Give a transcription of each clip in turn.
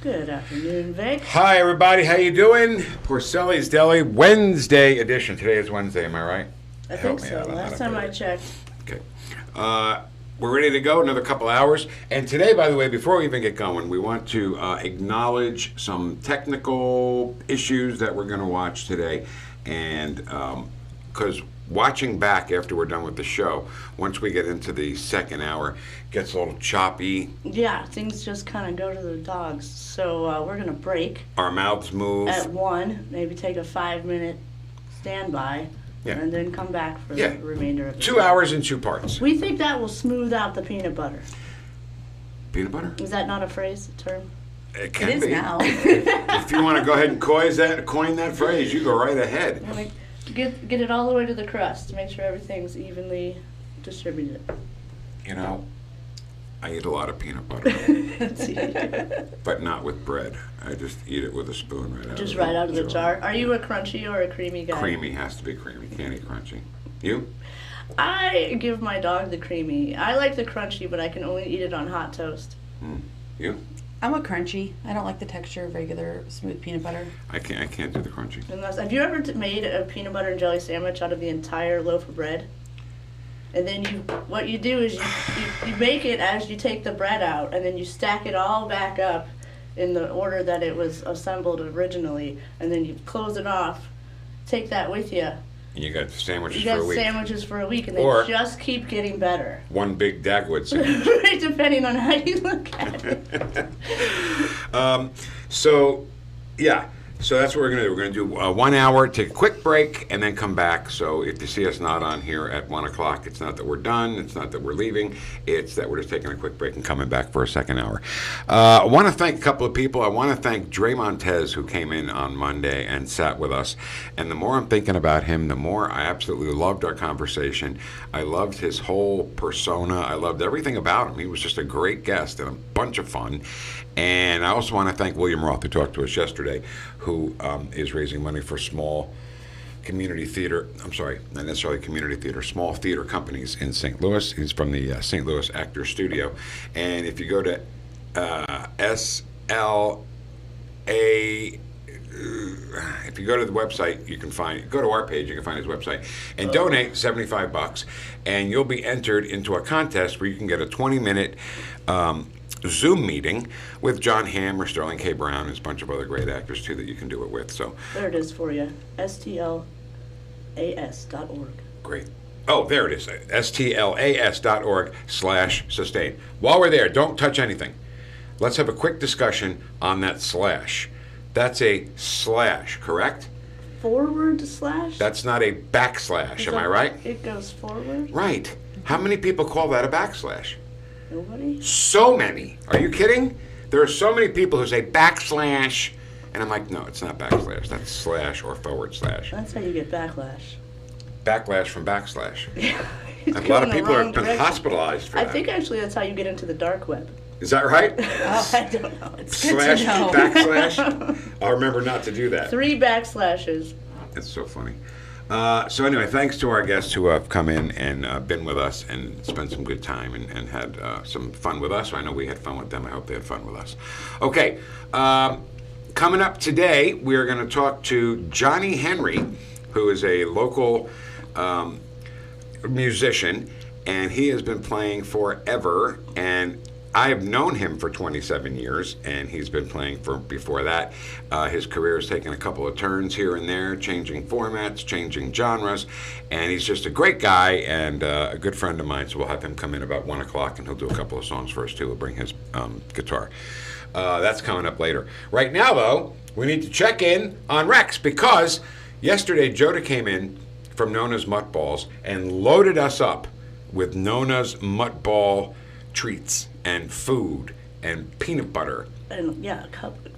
Good afternoon, Vic. Hi, everybody. How you doing? Porcelli's Deli Wednesday edition. Today is Wednesday. Am I right? I think so. Last time I checked. Okay. We're ready to go. Another couple hours. And today, by the way, before we even get going, we want to acknowledge some technical issues that we're going to watch today, and because watching back after we're done with the show, once we get into the second hour, gets a little choppy. Yeah, things just kind of go to the dogs. So we're going to break. Our mouths move. At 1, maybe take a 5-minute standby, and then come back for the remainder of the 2 hours in 2 parts. We think that will smooth out the peanut butter. Peanut butter? Is that not a phrase, a term? It can It is be. now. If you want to go ahead and coin that phrase, you go right ahead. Get it all the way to the crust to make sure everything's evenly distributed. You know, I eat a lot of peanut butter, but not with bread. I just eat it with a spoon right out. Just right out of the jar. Are you a crunchy or a creamy guy? Creamy has to be creamy. Can't eat crunchy. You? I give my dog the creamy. I like the crunchy, but I can only eat it on hot toast. You? I'm a crunchy. I don't like the texture of regular smooth peanut butter. I can't do the crunchy. Have you ever made a peanut butter and jelly sandwich out of the entire loaf of bread? And then what you do is you make it as you take the bread out, and then you stack it all back up in the order that it was assembled originally, and then you close it off, take that with you. And you got sandwiches You for a got week. sandwiches for a week, and they Or- just keep getting better. One big Dagwood sandwich. Depending on how you look at it. So that's what we're going to do. We're going to do 1 hour, take a quick break, and then come back. So if you see us not on here at 1 o'clock, it's not that we're done. It's not that we're leaving. It's that we're just taking a quick break and coming back for a second hour. I want to thank a couple of people. I want to thank Dre Montez, who came in on Monday and sat with us. And the more I'm thinking about him, the more I absolutely loved our conversation. I loved his whole persona. I loved everything about him. He was just a great guest and a bunch of fun. And I also want to thank William Roth, who talked to us yesterday, who is raising money for small community theater, not necessarily community theater, small theater companies in St. Louis. He's from the St. Louis Actors Studio. And if you go to if you go to the website, go to our page, you can find his website, and donate $75, and you'll be entered into a contest where you can get a 20-minute Zoom meeting with John Hamm or Sterling K. Brown and a bunch of other great actors, too, that you can do it with. So There it is for you. stlas.org. Great. Oh, there it is. stlas.org/sustain. While we're there, don't touch anything. Let's have a quick discussion on that slash. That's a slash, correct? Forward slash? That's not a backslash, am I right? It goes forward? Right. How many people call that a backslash? Nobody? So many. Are you kidding? There are so many people who say backslash, and I'm like, no, it's not backslash. That's slash or forward slash. That's how you get backlash. Backlash from backslash. It's A lot of going the people wrong have been direction. hospitalized for I that. think actually that's how you get into the dark web. Is that right? I don't know. It's good Slash, to know. backslash. I'll remember not to do that. 3 backslashes. It's so funny. So anyway, thanks to our guests who have come in and been with us and spent some good time and had some fun with us. I know we had fun with them. I hope they had fun with us. Okay, coming up today, we're going to talk to Johnny Henry, who is a local musician, and he has been playing forever, and I have known him for 27 years, and he's been playing for before that. His career has taken a couple of turns here and there, changing formats, changing genres, and he's just a great guy and a good friend of mine, so we'll have him come in about 1 o'clock, and he'll do a couple of songs for us, too. He'll bring his guitar. That's coming up later. Right now, though, we need to check in on Rex, because yesterday Joda came in from Nona's Mutt Balls and loaded us up with Nona's Mutt Ball treats and food and peanut butter. And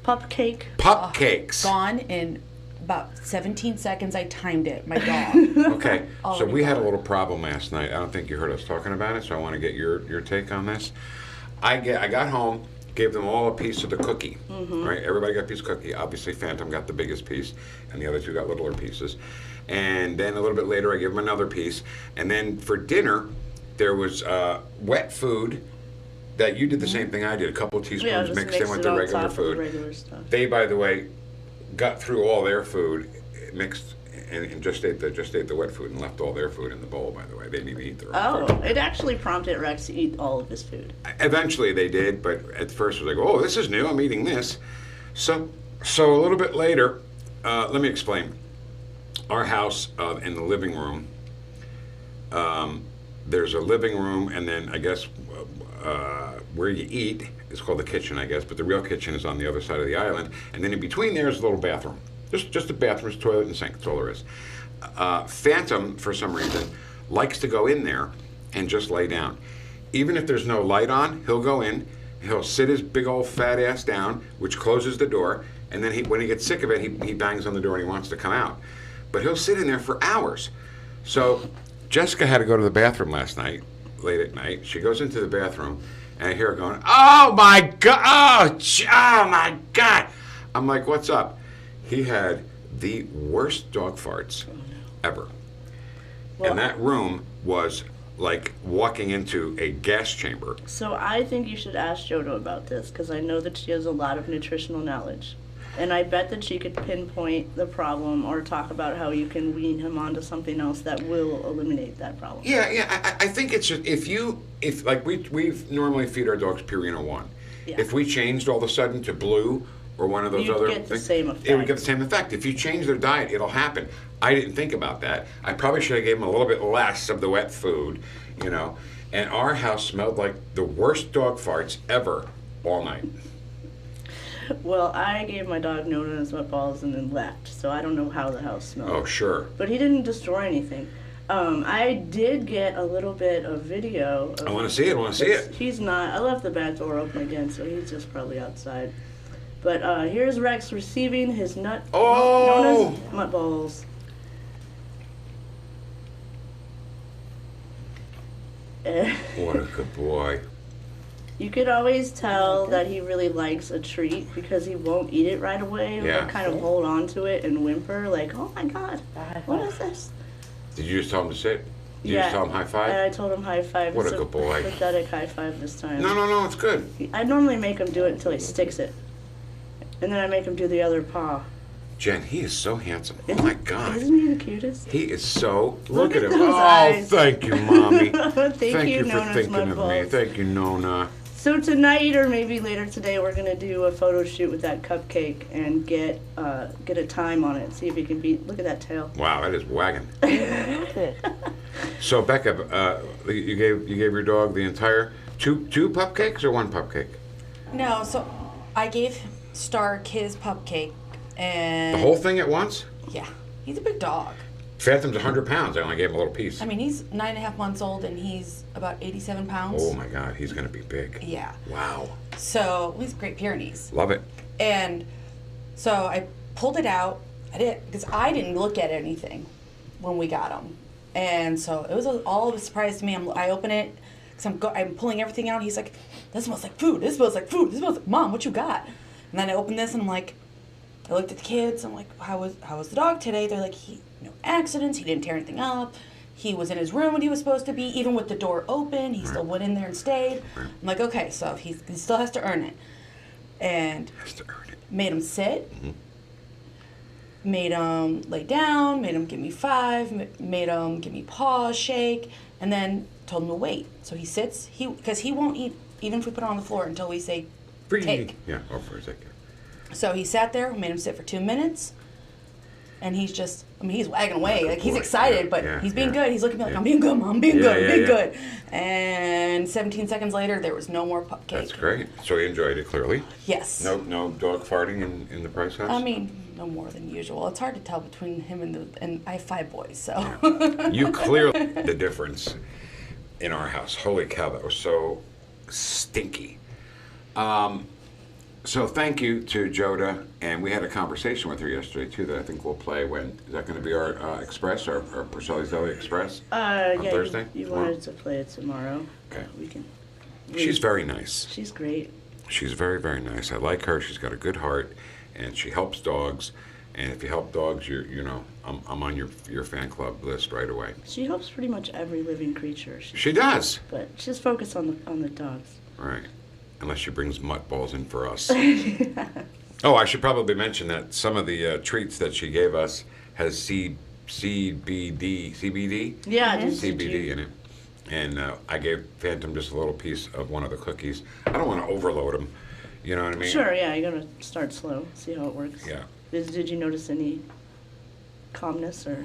pup cake. Pup cakes. Gone in about 17 seconds. I timed it. My dog. Okay, so Already we had a gone. little problem last night. I don't think you heard us talking about it, so I want to get your take on this. I got home, gave them all a piece of the cookie. Right? Everybody got a piece of cookie. Obviously, Phantom got the biggest piece, and the other two got littler pieces. And then a little bit later, I gave them another piece. And then for dinner, there was wet food that you did the same thing I did. A couple of teaspoons Yeah, just mixed in mix with it the on regular top of food. the regular stuff. They, by the way, got through all their food, mixed, and just ate the wet food and left all their food in the bowl. By the way, they didn't even eat their own food. It actually prompted Rex to eat all of his food. Eventually, they did, but at first, it was like, "Oh, this is new. I'm eating this." So a little bit later, let me explain. Our house in the living room. There's a living room, and then I guess where you eat is called the kitchen, I guess, but the real kitchen is on the other side of the island. And then in between there is a little bathroom. Just a bathroom, toilet, and sink. That's all there is. Phantom, for some reason, likes to go in there and just lay down. Even if there's no light on, he'll go in, he'll sit his big old fat ass down, which closes the door, and then when he gets sick of it, he bangs on the door and he wants to come out. But he'll sit in there for hours. So Jessica had to go to the bathroom last night, late at night. She goes into the bathroom, and I hear her going, "Oh my God! Oh my God!" I'm like, "What's up?" He had the worst dog farts ever. Well, And that room was like walking into a gas chamber. So I think you should ask Jodo about this, because I know that she has a lot of nutritional knowledge. And I bet that she could pinpoint the problem or talk about how you can wean him onto something else that will eliminate that problem. Yeah. I think it's just if like we normally feed our dogs Purina 1. Yeah. If we changed all of a sudden to Blue or one of those You'd other get the things, same it would effect. get the same effect. If you change their diet, it'll happen. I didn't think about that. I probably should have gave them a little bit less of the wet food, you know. And our house smelled like the worst dog farts ever all night. Well, I gave my dog no-nos, wet balls, and then left, so I don't know how the house smelled. Oh, sure. But he didn't destroy anything. I did get a little bit of video. I want to see it. He's not. I left the back door open again, so he's just probably outside. But here's Rex receiving his nut balls. What a good boy. You could always tell that he really likes a treat because he won't eat it right away. He'll Yeah. kind of hold on to it and whimper like, "Oh my God, what is this?" Did you just tell him to sit? Did you just tell him high five? And I told him high five. What a It's good boy. Pathetic high five this time. No, it's good. I normally make him do it until he sticks it. And then I make him do the other paw. Jen, he is so handsome. Oh my God. Isn't he the cutest? He is so. Look at him. those Oh, eyes. thank you, Mommy. Thank you, for Nona's thinking of me. mudballs. Thank you, Nona. So tonight or maybe later today, we're gonna do a photo shoot with that cupcake and get a time on it. See if we can beat. Look at that tail. Wow, that is wagging. So Becca, you gave your dog the entire two pupcakes or one pupcake? No, so I gave Stark his cupcake, and The whole thing at once? yeah, he's a big dog. Phantom's 100 pounds. I only gave him a little piece. I mean, he's 9.5 months old, and he's about 87 pounds. Oh my God, he's gonna be big. Yeah. Wow. So he's Great Pyrenees. Love it. And so I pulled it out. I did because I didn't look at anything when we got him, and so it was all of a surprise to me. I open it because I'm pulling everything out. He's like, "This smells like food. This smells like food. This smells like Mom. What you got?" And then I opened this and I'm like, I looked at the kids. I'm like, "How was the dog today?" They're like, "No accidents. He didn't tear anything up. He was in his room when he was supposed to be. Even with the door open, he still went in there and stayed." I'm like, "Okay, so he still has to earn it." And Has to earn it. made him sit, made him lay down, made him give me 5, made him give me paws, shake, and then told him to wait. So he sits, because he won't eat even if we put him on the floor until we say take. Yeah, oh, for a second. So he sat there, we made him sit for 2 minutes, and he's just, I mean, he's wagging away. Like, he's boy. excited, Yeah, but yeah, he's being yeah. good. He's looking at me like, Yeah. "I'm being good, Mom, I'm being Yeah, good, yeah, being yeah. good." And 17 seconds later, there was no more cake. That's great. So he enjoyed it clearly. Yes. No dog farting in the Price house. I mean, no more than usual. It's hard to tell between him and I have 5 boys, so. You clearly the difference in our house. Holy cow, that was so stinky. So thank you to Joda, and we had a conversation with her yesterday too that I think we'll play when, is that going to be our Express, our Porcelli's Deli Express? Yeah, Thursday? You Tomorrow? wanted to play it tomorrow. Okay. We can. She's very nice. She's great. She's very, very nice. I like her. She's got a good heart, and she helps dogs. And if you help dogs, I'm on your fan club list right away. She helps pretty much every living creature. She does. But she's focused on the dogs. Right. Unless she brings mutt balls in for us. Oh, I should probably mention that some of the treats that she gave us has CBD Yeah, just CBD in it. And I gave Phantom just a little piece of one of the cookies. I don't want to overload him. You know what I mean? Sure, yeah, you gotta start slow, see how it works. Yeah. Did you notice any calmness or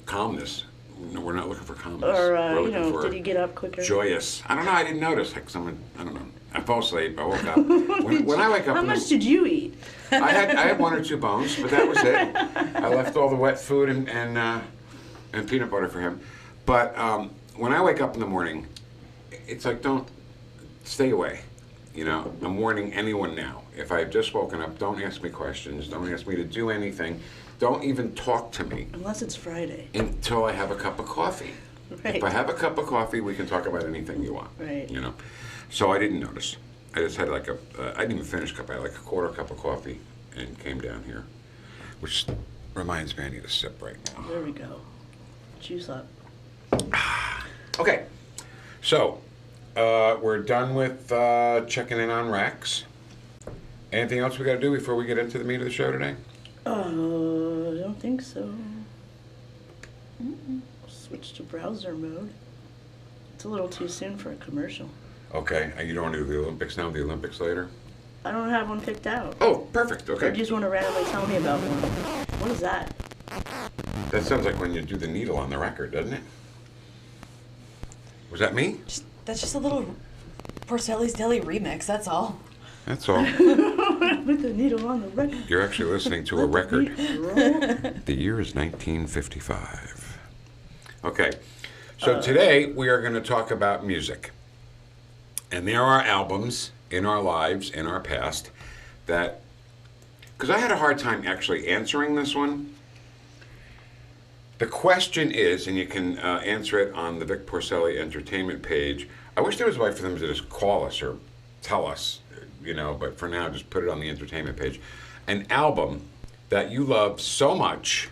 Calmness. No, we're not looking for calmness. or We're looking for did he get up quicker? joyous. I don't know. I didn't notice. Like someone. I don't know. I fell asleep. I woke up. When I wake up, How much did you eat? I had 1 or 2 bones, but that was it. I left all the wet food and peanut butter for him. But when I wake up in the morning, it's like, don't stay away. You know, I'm warning anyone now. If I've just woken up, don't ask me questions. Don't ask me to do anything. Don't even talk to me Unless it's Friday. until I have a cup of coffee. Right. If I have a cup of coffee, we can talk about anything you want. Right. You know, so I didn't notice. I just had like I didn't even finish a cup. I had like a quarter cup of coffee and came down here, which reminds me I need a sip right now. There we go. Juice up. Okay, so we're done with checking in on Rex. Anything else we got to do before we get into the meat of the show today? I don't think so. Switch to browser mode. It's a little too soon for a commercial. Okay, you don't want to do the Olympics now, the Olympics later? I don't have one picked out. Oh, perfect, Or do okay. you just want to randomly tell me about one? What is that? That sounds like when you do the needle on the record, doesn't it? Was that me? That's just a little Porcelli's Deli remix, that's all. That's all. With the needle on the record. You're actually listening to a record. Roll. The year is 1955. Okay, so today we are going to talk about music. And there are albums in our lives, in our past, that, because I had a hard time actually answering this one. The question is, and you can answer it on the Vic Porcelli Entertainment page. I wish there was a way for them to just call us or tell us, you know, but for now, just put it on the entertainment page. An album that you love so much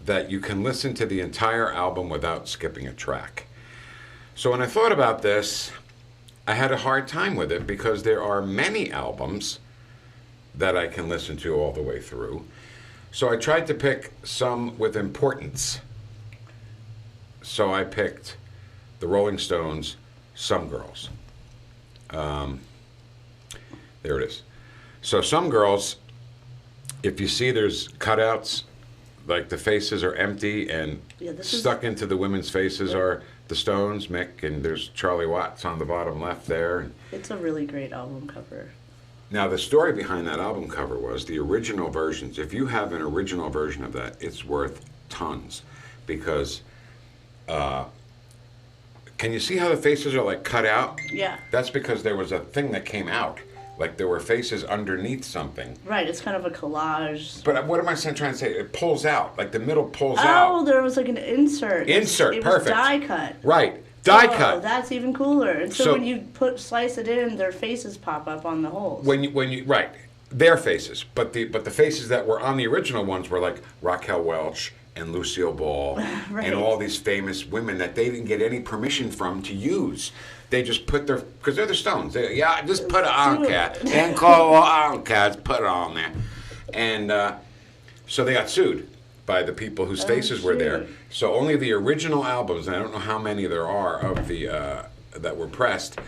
that you can listen to the entire album without skipping a track. So when I thought about this, I had a hard time with it because there are many albums that I can listen to all the way through. So I tried to pick some with importance. So I picked the Rolling Stones' Some Girls. There it is. So Some Girls, if you see there's cutouts, like the faces are empty and Yeah, this is- stuck into the women's faces are the Stones, Mick, and there's Charlie Watts on the bottom left there. It's a really great album cover. Now, the story behind that album cover was the original versions. If you have an original version of that, it's worth tons because can you see how the faces are like cut out? Yeah. That's because there was a thing that came out. Like there were faces underneath something. Right, it's kind of a collage. But what am I trying to say? It pulls out. Like the middle pulls Oh, out. there was like an insert. Insert, it perfect. was die cut. Right. Die Oh, cut. that's even cooler. And so, So- when you slice it in, their faces pop up on the holes. When you right, their faces, but the faces that were on the original ones were like Raquel Welch and Lucille Ball Right. and all these famous women that they didn't get any permission from to use. They just put their because they're the Stones. Just put it on, cat. And call on, cats. Put it on there, and so they got sued by the people whose faces were there. shoot. So only the original albums, and I don't know how many there are of the that were pressed,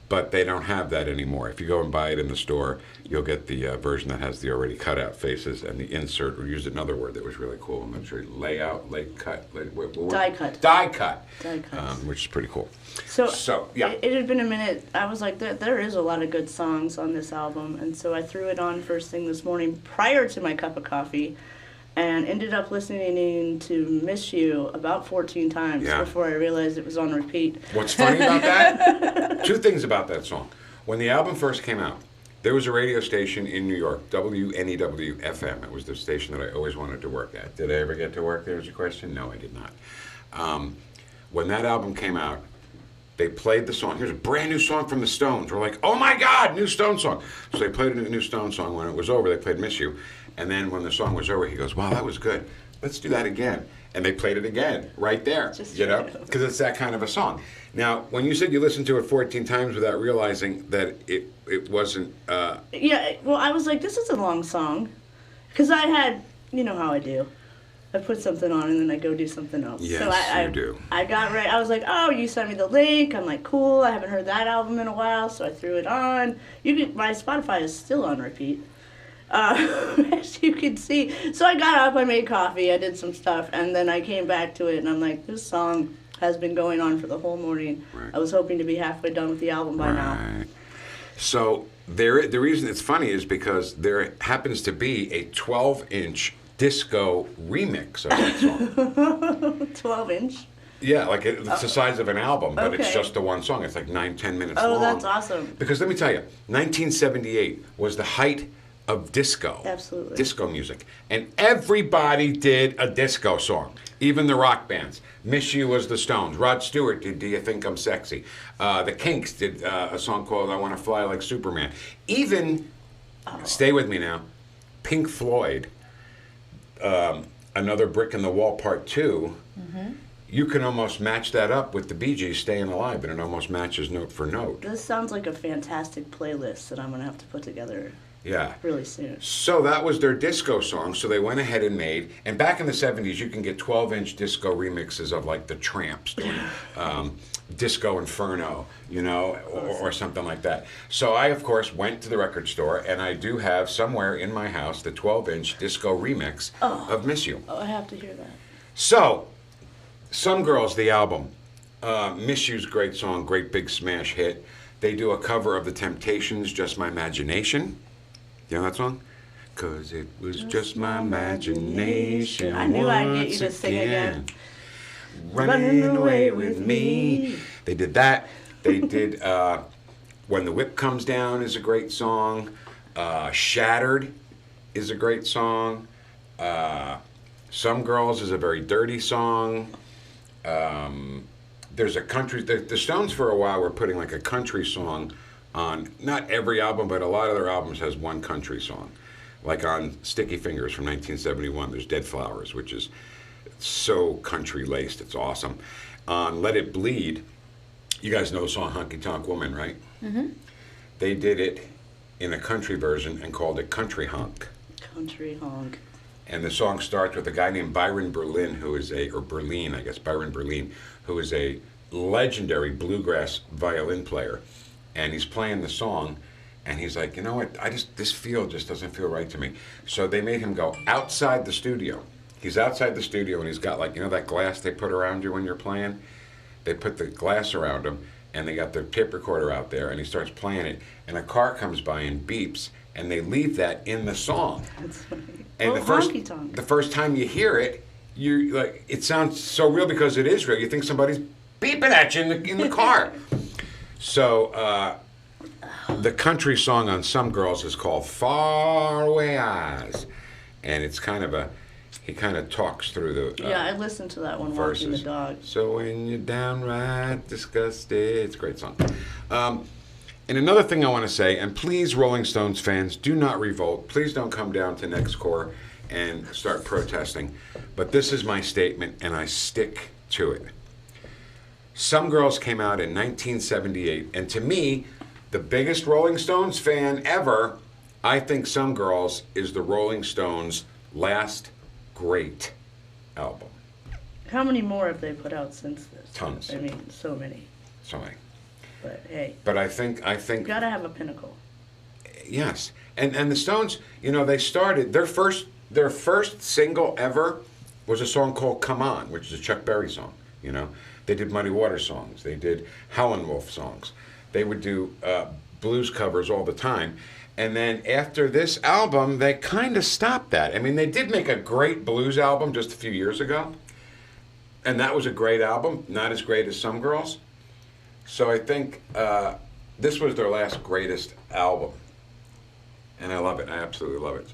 but they don't have that anymore. If you go and buy it in the store, you'll get the version that has the already cut out faces and the insert. We used another word that was really cool. I'm not sure. Layout, Die cut. Die cut. Die cuts. Which is pretty cool. So yeah. it had been a minute. I was like, there is a lot of good songs on this album, and so I threw it on first thing this morning prior to my cup of coffee, and ended up listening to "Miss You" about 14 times Yeah. before I realized it was on repeat. What's funny about that? Two things about that song. When the album first came out, there was a radio station in New York, WNEW FM. It was the station that I always wanted to work at. Did I ever get to work there? Is your question? No, I did not. When that album came out, They played the song. Here's a brand new song from the Stones. We're like, oh my God, new Stones song. So they played a new Stones song. When it was over, they played Miss You. And then when the song was over, he goes, wow, that was good. Let's do that again. And they played it again, right there, you know, because it's that kind of a song. Now, when you said you listened to it 14 times without realizing that it wasn't... Yeah, well, I was like, this is a long song. Because I had, you know how I do. I put something on and then I go do something else. Yes, so I do. I got right. I was like, oh, you sent me the link. I'm like, cool. I haven't heard that album in a while, so I threw it on. My Spotify is still on repeat, as you can see. So I got up, I made coffee, I did some stuff, and then I came back to it, and I'm like, this song has been going on for the whole morning. Right. I was hoping to be halfway done with the album by now. So the reason it's funny is because there happens to be a 12-inch disco remix of that song. 12-inch. Yeah, like it's the size of an album, but it's Okay. just the one song. It's like 9-10 minutes long. Oh, that's awesome. Because let me tell you, 1978 was the height of disco. Absolutely. Disco music. And everybody did a disco song, even the rock bands. Miss You was the Stones. Rod Stewart did Do You Think I'm Sexy? The Kinks did a song called I Want to Fly Like Superman. Even, stay with me now, Pink Floyd, Another Brick in the Wall Part 2, you can almost match that up with the Bee Gees Staying Alive, and it almost matches note for note. This sounds like a fantastic playlist that I'm going to have to put together Yeah. really soon. So that was their disco song, so they went ahead and made, and back in the 70s, you can get 12-inch disco remixes of like the Tramps doing Disco Inferno, you know, or something like that. So I, of course, went to the record store, and I do have somewhere in my house the 12-inch disco remix of Miss You. Oh, I have to hear that. So, Some Girls, the album, Miss You's great song, great big smash hit. They do a cover of The Temptations, Just My Imagination. You know that song? 'Cause it was just my imagination. I knew I'd get you to once sing again. Running away with me. They did that. They did When the Whip Comes Down is a great song. Shattered is a great song. Some Girls is a very dirty song. There's a country... The Stones for a while were putting like a country song on, not every album, but a lot of their albums has one country song. Like on Sticky Fingers from 1971, there's Dead Flowers, which is so country-laced, it's awesome. On Let It Bleed, you guys know the song Honky Tonk Woman, right? Mm-hmm. They did it in a country version and called it Country Honk. Country honk. And the song starts with a guy named Byron Berlin, Byron Berlin, who is a legendary bluegrass violin player. And he's playing the song, and he's like, you know what, this field just doesn't feel right to me. So they made him go outside the studio. He's outside the studio, and he's got like, you know that glass they put around you when you're playing? They put the glass around him, and they got their tape recorder out there, and he starts playing it, and a car comes by and beeps, and they leave that in the song. That's funny. And Honky Tonk. the first time you hear it, you like it sounds so real because it is real. You think somebody's beeping at you in the car. So the country song on Some Girls is called Faraway Eyes, and it's kind of he kind of talks through the Yeah, I listened to that one verses. walking the dog. So when you're downright disgusted, it's a great song. And another thing I want to say, and please, Rolling Stones fans, do not revolt. Please don't come down to NextCore and start protesting. But this is my statement, and I stick to it. Some Girls came out in 1978, and to me, the biggest Rolling Stones fan ever, I think Some Girls is the Rolling Stones' last great album. How many more have they put out since this? Tons. I mean, so many. Sorry. But hey, But I think you gotta have a pinnacle. yes. And the Stones, you know, they started their first single ever was a song called Come On, which is a Chuck Berry song, you know. They did Muddy Water songs. They did Howlin' Wolf songs. They would do blues covers all the time. And then after this album, they kind of stopped that. I mean, they did make a great blues album just a few years ago. And that was a great album, not as great as Some Girls. So I think this was their last greatest album. And I love it. I absolutely love it.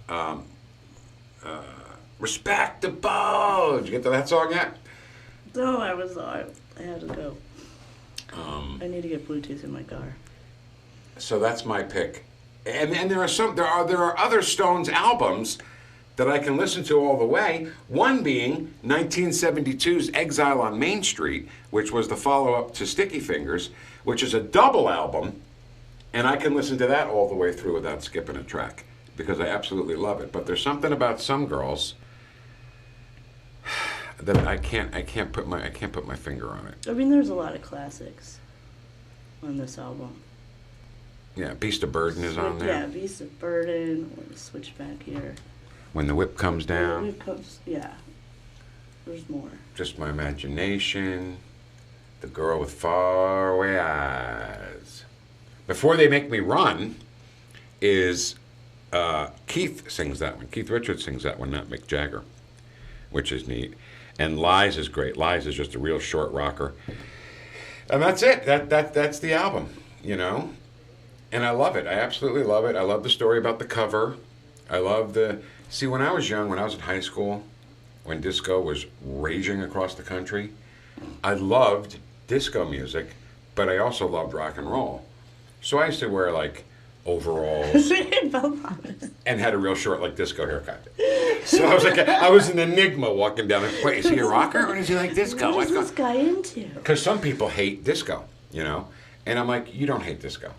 Respectable. Did you get to that song yet? No, I had to go. I need to get Bluetooth in my car. So that's my pick. And there are other Stones albums that I can listen to all the way. One being 1972's Exile on Main Street, which was the follow-up to Sticky Fingers, which is a double album, and I can listen to that all the way through without skipping a track because I absolutely love it. But there's something about Some Girls that I can't put my finger on it. I mean, there's a lot of classics on this album. Yeah, Beast of Burden is on there. Yeah, Beast of Burden. Let me switch back here. When the Whip Comes Down. Whip comes, yeah. There's more. Just My Imagination. The Girl with Faraway Eyes. Before They Make Me Run is Keith sings that one. Keith Richards sings that one, not Mick Jagger, which is neat. And Lies is great. Lies is just a real short rocker. And that's it. That's the album, you know? And I love it. I absolutely love it. I love the story about the cover. I love the... See, when I was young, when I was in high school, when disco was raging across the country, I loved disco music, but I also loved rock and roll. So I used to wear, like, overalls and had a real short, like, disco haircut. So I was like, I was an enigma walking down the... Wait, is he a rocker or is he like disco? What is this guy into? Because some people hate disco, you know? And I'm like, you don't hate disco.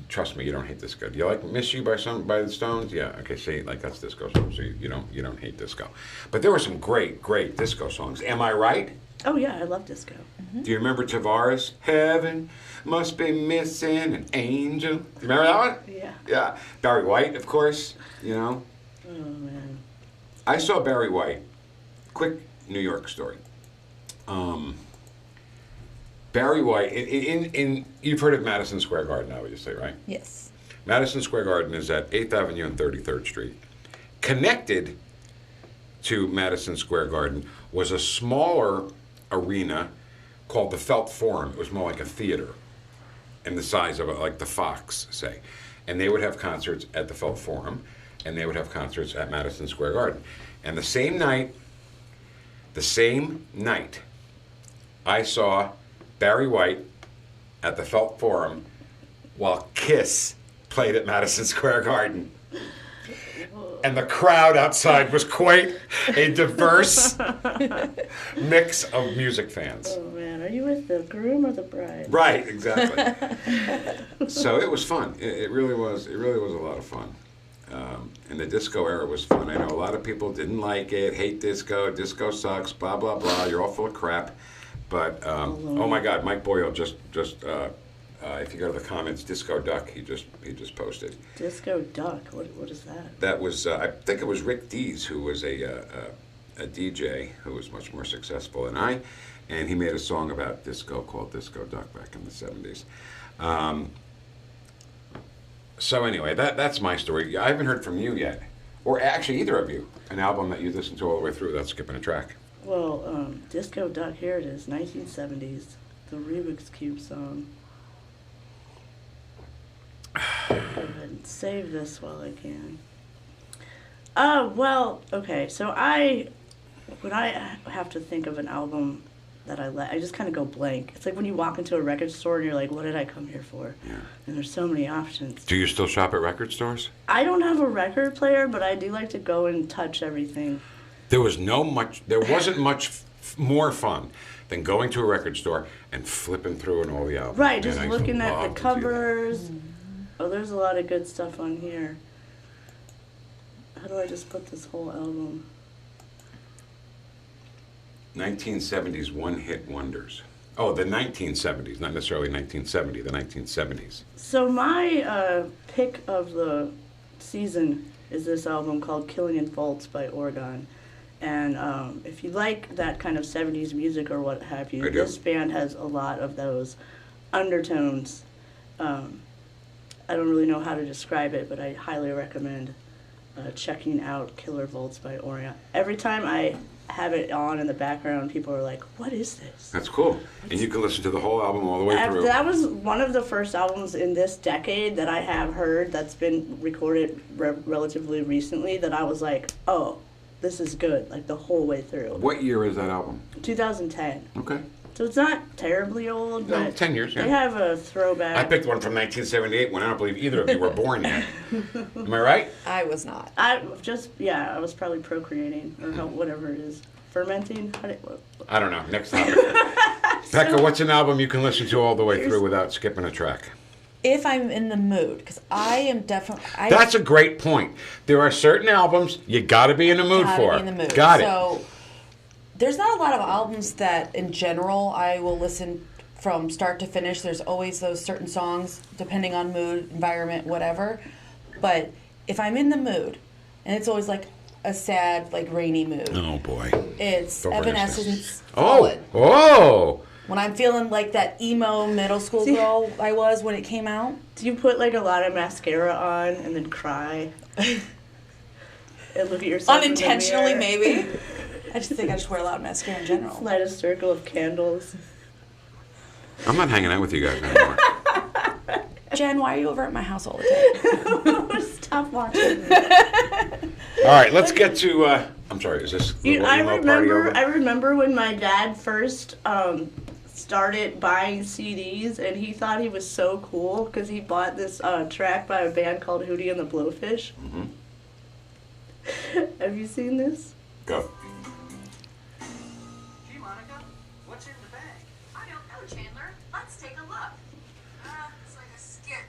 Trust me, you don't hate disco. Do you like "Miss You" by the Stones? Yeah, okay. See, like that's disco songs. So you don't hate disco. But there were some great disco songs. Am I right? Oh yeah, I love disco. Mm-hmm. Do you remember Tavares? Heaven must be missing an angel. Do you remember that one? Yeah. Yeah. Barry White, of course. You know. Oh man. I saw Barry White. Quick New York story. Barry White, in you've heard of Madison Square Garden, obviously, right? Yes. Madison Square Garden is at 8th Avenue and 33rd Street. Connected to Madison Square Garden was a smaller arena called the Felt Forum. It was more like a theater in the size of it, like the Fox, say. And they would have concerts at the Felt Forum, and they would have concerts at Madison Square Garden. And the same night, I saw Barry White at the Felt Forum while Kiss played at Madison Square Garden. And the crowd outside was quite a diverse mix of music fans. Oh man, are you with the groom or the bride? Right, exactly. So it was fun. It really was. It really was a lot of fun. And the disco era was fun. I know a lot of people didn't like it, hate disco. Disco sucks. Blah blah blah. You're all full of crap. But oh my God, Mike Boyle just if you go to the comments, Disco Duck, he just posted. Disco Duck, what is that? That was I think it was Rick Dees, who was a DJ who was much more successful than I, and he made a song about disco called Disco Duck back in the 70s. So anyway, that's my story. I haven't heard from you yet, or actually either of you, an album that you listened to all the way through without skipping a track. Well, Disco Duck, here it is, 1970s, the Rubik's Cube song. Go ahead and save this while I can. Well, okay, so when I have to think of an album that I just kind of go blank. It's like when you walk into a record store and you're like, what did I come here for? Yeah. And there's so many options. Do you still shop at record stores? I don't have a record player, but I do like to go and touch everything. There wasn't much more fun than going to a record store and flipping through and all the albums. Right, just looking at the covers. Oh, there's a lot of good stuff on here. How do I just put this whole album? 1970s one-hit wonders. Oh, the 1970s, not necessarily 1970, the 1970s. So my pick of the season is this album called Killing in Vaults by Oregon. And if you like that kind of 70s music or what have you, this band has a lot of those undertones. I don't really know how to describe it, but I highly recommend checking out Killer Vaults by Oregon. Every time I have it on in the background, people are like, what is this? That's cool. And you can listen to the whole album all the way through. That was one of the first albums in this decade that I have heard that's been recorded relatively recently that I was like, oh, this is good, like the whole way through. What year is that album? 2010. Okay. So it's not terribly old, No, but 10 years, yeah. they have a throwback. I picked one from 1978 when I don't believe either of you were born yet. Am I right? I was not. I was probably procreating or whatever it is. Fermenting? I don't know. Next topic. Becca, what's an album you can listen to all the way through without skipping a track? If I'm in the mood, because I am definitely. That's a great point. There are certain albums you got to be in the mood for. Be in the mood. Got it. So there's not a lot of albums that, in general, I will listen from start to finish. There's always those certain songs, depending on mood, environment, whatever. But if I'm in the mood, and it's always like a sad, like rainy mood. Oh boy. It's Go for Evanescence. instance. Fallen. Oh. When I'm feeling like that emo middle school girl I was when it came out. Do you put like a lot of mascara on and then cry? And look at yourself Unintentionally, in the mirror? maybe. I just think I just wear a lot of mascara in general. Light a circle of candles. I'm not hanging out with you guys anymore. Jen, why are you over at my house all the time? Stop watching. All right, let's get to. I'm sorry. Is this the I emo party over? remember when my dad first started buying CDs, and he thought he was so cool because he bought this track by a band called Hootie and the Blowfish. Mm-hmm. Have you seen this? Go. Gee, Monica, what's in the bag? I don't know, Chandler. Let's take a look. It's like a skit.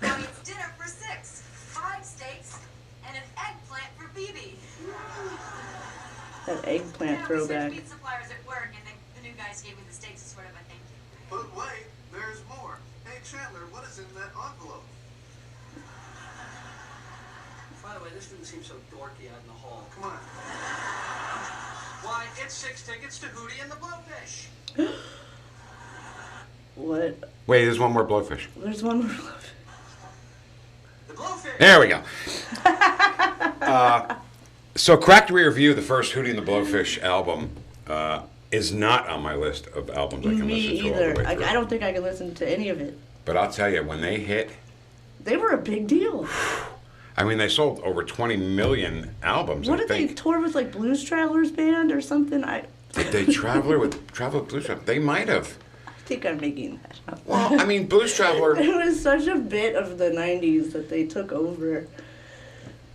Now it's dinner for 6, 5 steaks, and an eggplant for BB. That eggplant Now, throwback. We switched meat suppliers at work, and the new guys gave me the steaks as sort of a thank you. But wait, there's more. Hey, Chandler, what is in that envelope? By the way, this didn't seem so dorky out in the hall. Come on. Why, it's 6 tickets to Hootie and the Blowfish. What? Wait, there's one more Blowfish. There's one more. The Blowfish! There we go. So, Cracked Rear View, the first Hootie and the Blowfish album, is not on my list of albums I can Me listen to all either. the way through. I don't think I can listen to any of it. But I'll tell you, when they hit, They were a big deal. I mean, they sold over 20 million albums. What I did they think. tour with, like Blues Travelers Band or something? Did they Traveler with Blues Traveler? They might have. I think I'm making that up. Well, I mean, Blues Traveler. It was such a bit of the '90s that they took over.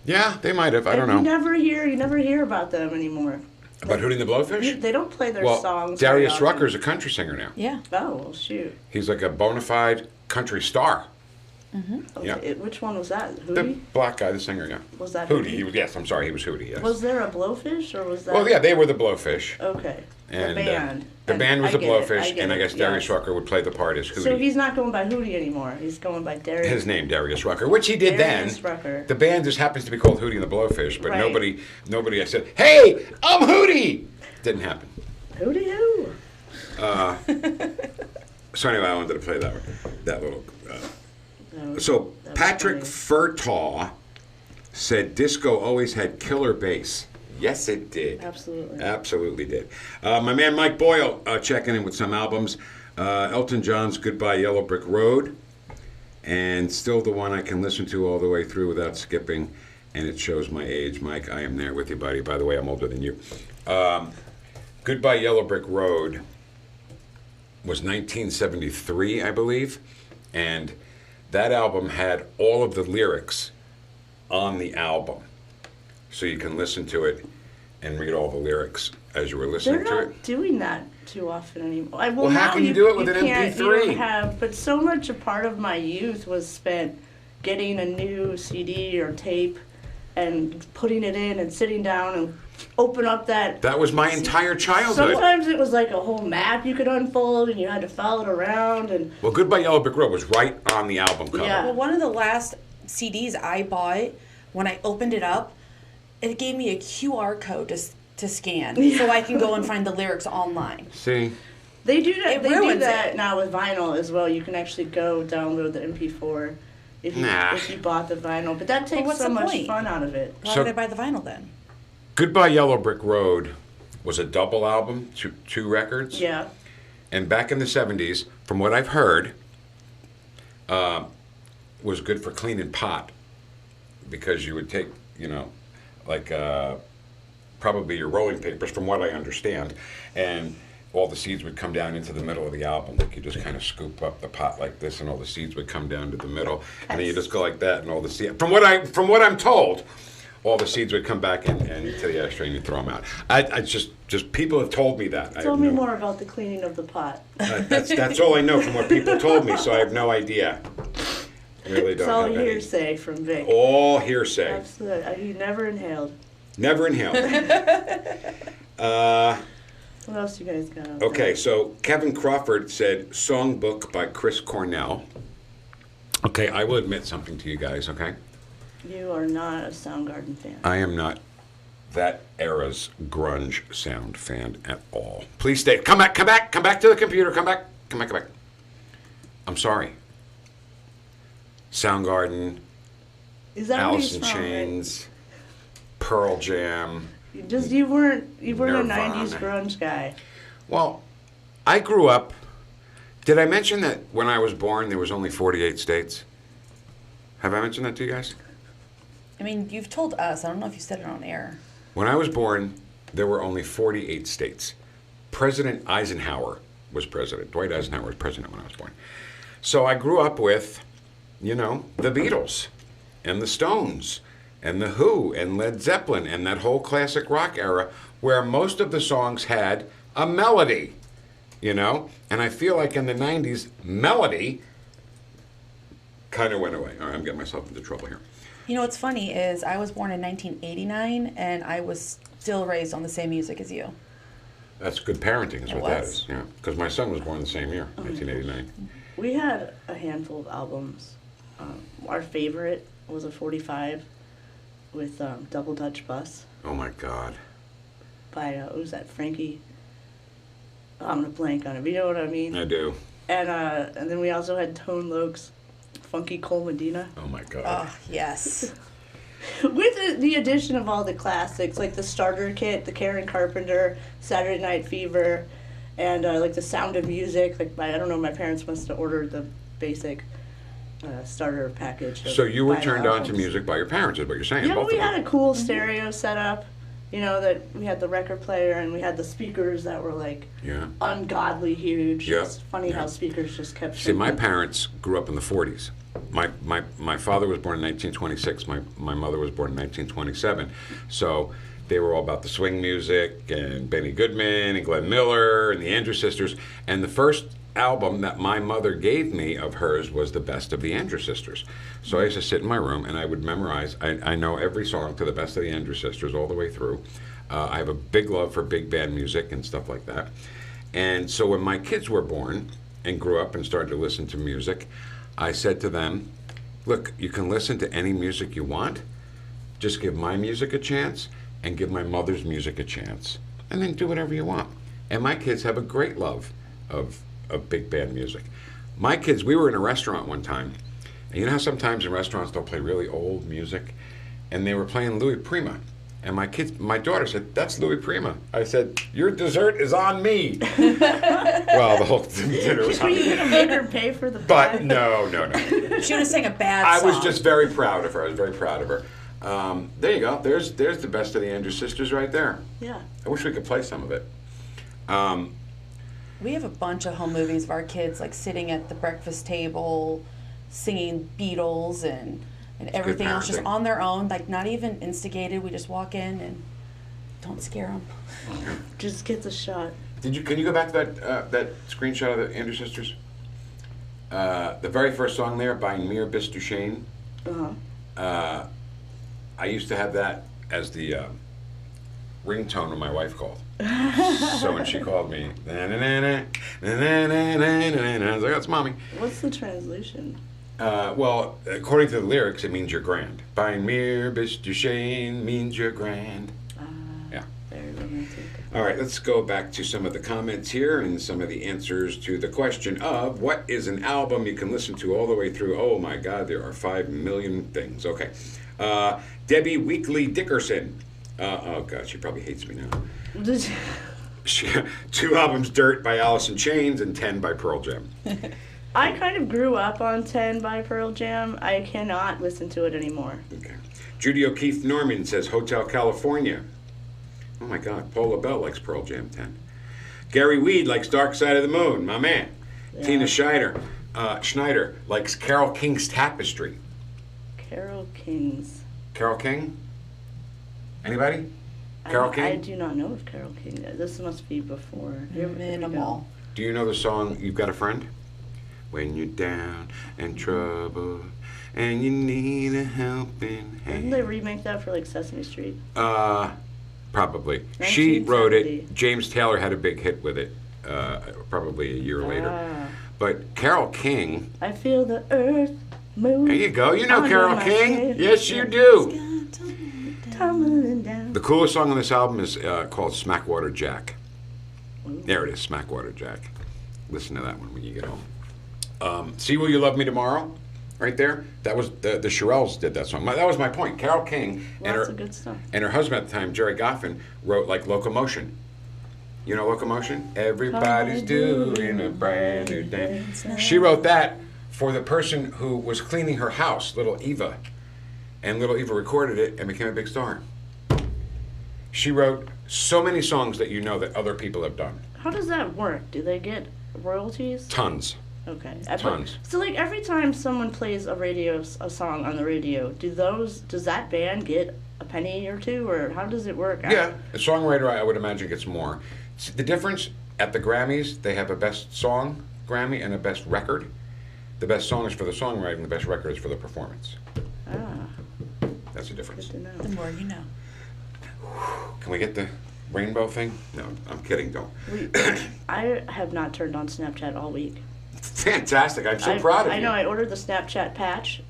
Yeah, they might have. I don't know. You never hear about them anymore. About Hootie and the Blowfish? They don't play their Well, songs. Darius very often. Rucker's a country singer now. Yeah. Oh well, shoot. He's like a bona fide country star. Okay, Yeah. which one was that? The Hootie? black guy, the singer, yeah. Was that Hootie? Hootie? He was, yes, I'm sorry, he was Hootie, yes. Was there a Blowfish or was that? Well, yeah, they were the Blowfish. Okay. And the band. the band was I the get it, Blowfish, get and I it, guess Darius yes. Rucker would play the part as Hootie. So he's not going by Hootie anymore. He's going by Darius. His name, Darius Rucker, which he did Darius then. Rucker. The band just happens to be called Hootie and the Blowfish, but Right. nobody I said, hey, I'm Hootie! Didn't happen. Hootie who? So anyway, I wanted to play that little... No, So that was Patrick funny. Furtaw said disco always had killer bass. Yes, it did. Absolutely. Absolutely did. My man Mike Boyle checking in with some albums. Elton John's Goodbye Yellow Brick Road. And still the one I can listen to all the way through without skipping. And it shows my age. Mike, I am there with you, buddy. By the way, I'm older than you. Goodbye Yellow Brick Road was 1973, I believe. And that album had all of the lyrics on the album. So you can listen to it and read all the lyrics as you were listening They're to not it. doing that too often anymore. Well, how now can you do it with an can't- You MP3? don't have, but so much a part of my youth was spent getting a new CD or tape and putting it in and sitting down and open up that. That was my entire childhood. Sometimes it was like a whole map you could unfold and you had to follow it around and. Well, Goodbye Yellow Brick Road was right on the album cover. Yeah. Well, one of the last CDs I bought, when I opened it up, it gave me a QR code to scan so I can go and find the lyrics online. See? They do that. It They do ruins that it. now with vinyl as well. You can actually go download the MP4 if you Nah. if you bought the vinyl. But that takes what's so the much point? fun out of it. Why So- would I buy the vinyl then? Goodbye Yellow Brick Road was a double album, two records. Yeah. And back in the 70s, from what I've heard, was good for cleaning pot. Because you would take, like probably your rolling papers, from what I understand, and all the seeds would come down into the middle of the album. Like you just kind of scoop up the pot like this, and all the seeds would come down to the middle, and then you just go like that, and all the seeds. From what I'm told, all the seeds would come back and to the ashtray, and you throw them out. I just people have told me that. Tell me more about the cleaning of the pot. That's all I know from what people told me, so I have no idea. Really don't It's all have any. hearsay from Vic. All hearsay. Absolutely. He never inhaled. Never inhaled. What else you guys got? Okay, so Kevin Crawford said Songbook by Chris Cornell. Okay, I will admit something to you guys, okay? You are not a Soundgarden fan. I am not that era's grunge sound fan at all. Please stay. Come back to the computer. Come back. I'm sorry. Soundgarden, Is that Alice in where he's from, right? Chains, Pearl Jam. You weren't a Nirvana. 90s grunge guy. Well, I grew up. Did I mention that when I was born there was only 48 states? Have I mentioned that to you guys? I mean, you've told us. I don't know if you said it on air. When I was born, there were only 48 states. President Eisenhower was president. Dwight Eisenhower was president when I was born. So I grew up with, the Beatles and the Stones and the Who and Led Zeppelin and that whole classic rock era where most of the songs had a melody, And I feel like in the 90s, melody kind of went away. All right, I'm getting myself into trouble here. You know what's funny is I was born in 1989 and I was still raised on the same music as you. That's good parenting, is It what that was. is. Yeah, because my son was born the same year, 1989. We had a handful of albums. Our favorite was a 45 with Double Dutch Bus Oh my God. by, what was that, Frankie? I'm going to blank on it, but you know what I mean? I do. And then we also had Tone Loc's Funky Cole Medina. Oh my God. Oh, yes. With the addition of all the classics, like the starter kit, the Karen Carpenter, Saturday Night Fever, and like the Sound of Music. Like I don't know, my parents must have ordered the basic starter package. So you were vinyl turned on to albums. music by your parents, is what you're saying. Yeah, both but we of had them. a cool stereo setup. That we had the record player and we had the speakers that were like Yeah. ungodly huge. Yeah, It's funny yeah. how speakers just kept. See, my shrinking. parents grew up in the 40s. My father was born in 1926. My mother was born in 1927. So they were all about the swing music and Benny Goodman and Glenn Miller and the Andrews Sisters. And the first album that my mother gave me of hers was the best of the Andrews Sisters. So I used to sit in my room and I would memorize. I know every song to the best of the Andrews Sisters all the way through. I have a big love for big band music and stuff like that. And so when my kids were born and grew up and started to listen to music, I said to them, look, you can listen to any music you want. Just give my music a chance and give my mother's music a chance. And then do whatever you want. And my kids have a great love of big band music. My kids, we were in a restaurant one time, and you know how sometimes in restaurants they'll play really old music? And they were playing Louis Prima. And my daughter said, that's Louis Prima. I said, your dessert is on me. Well, the whole dinner was Were on you me. gonna make her pay for the pie? But no. She would have sang a bad I song. was just very proud of her. I was very proud of her. There you go. There's the best of the Andrews Sisters right there. Yeah. I wish we could play some of it. We have a bunch of home movies of our kids like sitting at the breakfast table, singing Beatles and everything else just parenting. on their own, like not even instigated. We just walk in and don't scare them. Just get the shot. Can you go back to that screenshot of the Andrews Sisters? The very first song there by Mir Bistushane. Uh-huh. I used to have that as the ringtone when my wife called. So when she called me, I was like, that's mommy. What's the translation? Well, according to the lyrics, it means you're grand. By Mir Bistushane means you're grand. Yeah. Very romantic. All right, let's go back to some of the comments here and some of the answers to the question of what is an album you can listen to all the way through. Oh my God, there are 5 million things. Okay. Debbie Weekly Dickerson. Oh God, she probably hates me now. 2 albums, Dirt by Alice in Chains and 10 by Pearl Jam. I kind of grew up on 10 by Pearl Jam. I cannot listen to it anymore. Okay. Judy O'Keefe Norman says Hotel California. Oh my God, Paul LaBelle likes Pearl Jam 10. Gary Weed likes Dark Side of the Moon, my man. Yeah. Tina Schneider likes Carole King's Tapestry. Carole King's. Carole King? Anybody? Carole King? I do not know of Carole King. This must be before. Here we go. Minimal. Do you know the song You've Got a Friend? When you're down and troubled and you need a helping Didn't hand. they remake that for like Sesame Street? Probably. She wrote it. 1970. James Taylor had a big hit with it probably a year later. Ah. But Carole King, I feel the earth move. there you go. You know Under Carole my King? feet. Yes, you do. Tumbling down. The coolest song on this album is called Smackwater Jack. There it is, Smackwater Jack. Listen to that one when you get home. See Will You Love Me Tomorrow? Right there. That was the Shirelles did that song. That was my point. Carole King Lots of good stuff. and her husband at the time, Jerry Goffin, wrote like Locomotion. You know Locomotion? Everybody's doing a brand new dance. She wrote that for the person who was cleaning her house, little Eva. And little Eva recorded it and became a big star. She wrote so many songs that you know that other people have done. How does that work? Do they get royalties? Tons. Okay. Tons. So like every time someone plays a song on the radio, does that band get a penny or two, or how does it work? Yeah, a songwriter, I would imagine, gets more. The difference at the Grammys, they have a best song Grammy and a best record. The best song is for the songwriting, the best record is for the performance. Ah, That's the difference. good to know. The more you know. Can we get the rainbow thing? No, I'm kidding, don't. I have not turned on Snapchat all week. Fantastic, I'm so proud of you. I know. I ordered the Snapchat patch.